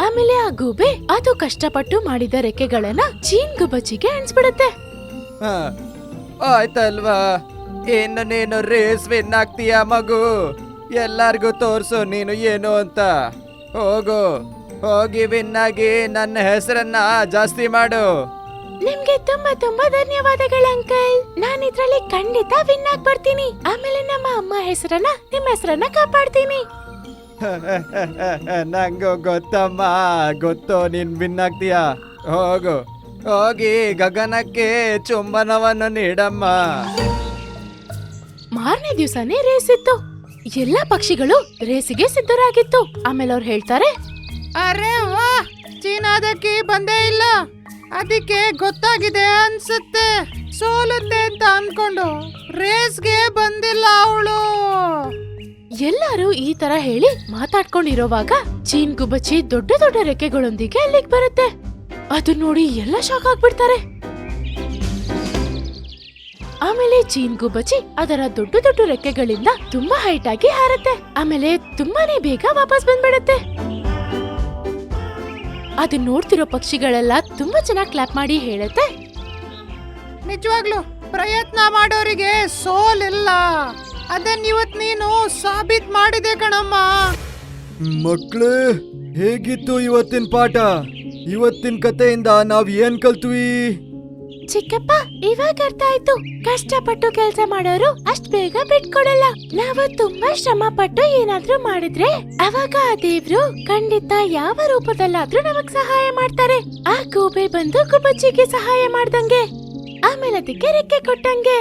ಆಮೇಲೆ ಆ ಗೂಬೆ ಅದು ಕಷ್ಟಪಟ್ಟು ಮಾಡಿದ ರೆಕ್ಕೆಗಳನ್ನ ಚೀನ್ ಗುಬ್ಬಚ್ಚಿಗೆ ಅನ್ಸ್ಬಿಡುತ್ತೆ. ಆಯ್ತಲ್ವಾ, ಇನ್ನು ನೀನು ರೇಸ್ ವಿನ್ ಆಗ್ತೀಯ ಮಗು. ಎಲ್ಲಾರ್ಗೂ ತೋರ್ಸು ನೀನು ಏನು ಅಂತ. ಹೋಗು, ಹೋಗಿ ವಿನ್ ಆಗಿ ನನ್ನ ಹೆಸರನ್ನ ಜಾಸ್ತಿ ಮಾಡು. ನಿಮ್ಗೆ ತುಂಬಾ ತುಂಬಾ ಧನ್ಯವಾದಗಳು ಅಂಕಲ್. ನಾನು ಇದ್ರಲ್ಲಿ ಖಂಡಿತ ವಿನ್ ಆಗ್ಬರ್ತೀನಿ. ಆಮೇಲೆ ನಮ್ಮ ಅಮ್ಮ ಹೆಸರನ್ನ ನಿಮ್ಮ ಹೆಸರನ್ನ ಕಾಪಾಡ್ತೀನಿ. ನಂಗೂ ಗೊತ್ತಮ್ಮ, ಗೊತ್ತು ನೀನ್ ವಿನ್ ಆಗ್ತೀಯ. ಹೋಗು, ಹೋಗಿ ಗಗನಕ್ಕೆ ಚುಂಬನವನ್ನು ನೀಡಮ್ಮ. ಮಾರನೇ ದಿವ್ಸನೇ ರೇಸ್ ಇತ್ತು. ಎಲ್ಲಾ ಪಕ್ಷಿಗಳು ರೇಸಿಗೆ ಸಿದ್ಧರಾಗಿತ್ತು. ಆಮೇಲೆ ಅವ್ರು ಹೇಳ್ತಾರೆ, ಅರೆ ವಾ, ಚೀನಾದಕ್ಕೆ ಬಂದೇ ಇಲ್ಲ. ಅದಕ್ಕೆ ಗೊತ್ತಾಗಿದೆ ಅನ್ಸುತ್ತೆ, ಸೋಲುತ್ತೆ ಅಂತ ಅನ್ಕೊಂಡು ರೇಸ್ಗೆ ಬಂದಿಲ್ಲ ಅವಳು. ಎಲ್ಲರೂ ಈ ತರ ಹೇಳಿ ಮಾತಾಡ್ಕೊಂಡಿರೋವಾಗ ಚೀನ್ ಗುಬ್ಬಚ್ಚಿ ದೊಡ್ಡ ದೊಡ್ಡ ರೆಕ್ಕೆಗಳೊಂದಿಗೆ ಅಲ್ಲಿಗೆ ಬರುತ್ತೆ. ಅದು ನೋಡಿ ಎಲ್ಲ ಶಾಕ್ ಆಗ್ಬಿಡ್ತಾರೆ. ಆಮೇಲೆ ಚೀನ್ ಗುಬ್ಬಚ್ಚಿ ಅದರ ದೊಡ್ಡ ದೊಡ್ಡ ರೆಕ್ಕೆಗಳಿಂದ ತುಂಬಾ ಹೈಟ್ ಆಗಿ ಹಾರತ್ತೆ. ಆಮೇಲೆ ತುಂಬಾನೇ ಬೇಗ ವಾಪಸ್ ಬಂದ್ಬಿಡತ್ತೆ. ಅದನ್ನ ನೋಡ್ತಿರೋ ಪಕ್ಷಿಗಳೆಲ್ಲ ತುಂಬಾ ಚೆನ್ನಾಗಿ ಕ್ಲಾಪ್ ಮಾಡಿ ಹೇಳುತ್ತೆ, ನಿಜವಾಗ್ಲು ಪ್ರಯತ್ನ ಮಾಡೋರಿಗೆ ಸೋಲಿಲ್ಲ. ಅದನ್ನ ಇವತ್ ನೀನು ಸಾಬೀತ್ ಮಾಡಿದೆ ಕಣಮ್ಮ. ಮಕ್ಳು, ಹೇಗಿತ್ತು ಇವತ್ತಿನ ಪಾಠ? ಇವತ್ತಿನ ಕಥೆಯಿಂದ ನಾವ್ ಏನ್ ಕಲ್ತ್ವಿ? ಚಿಕ್ಕಪ್ಪ, ಇವಾಗ ಅರ್ಥ ಆಯ್ತು. ಕಷ್ಟಪಟ್ಟು ಕೆಲಸ ಮಾಡೋರು ಅಷ್ಟ್ ಬೇಗ ಬಿಟ್ಕೊಡಲ್ಲ. ನಾವು ತುಂಬಾ ಶ್ರಮ ಪಟ್ಟು ಏನಾದ್ರೂ ಮಾಡಿದ್ರೆ ಅವಾಗ ಆ ದೇವ್ರು ಖಂಡಿತ ಯಾವ ರೂಪದಲ್ಲಾದ್ರೂ ನಮಗ್ ಸಹಾಯ ಮಾಡ್ತಾರೆ. ಆ ಗೂಬೆ ಬಂದು ಗುಬ್ಬಚ್ಚಿಗೆ ಸಹಾಯ ಮಾಡ್ದಂಗೆ, ಆಮೇಲೆ ಅದಕ್ಕೆ ರೆಕ್ಕೆ ಕೊಟ್ಟಂಗೆ.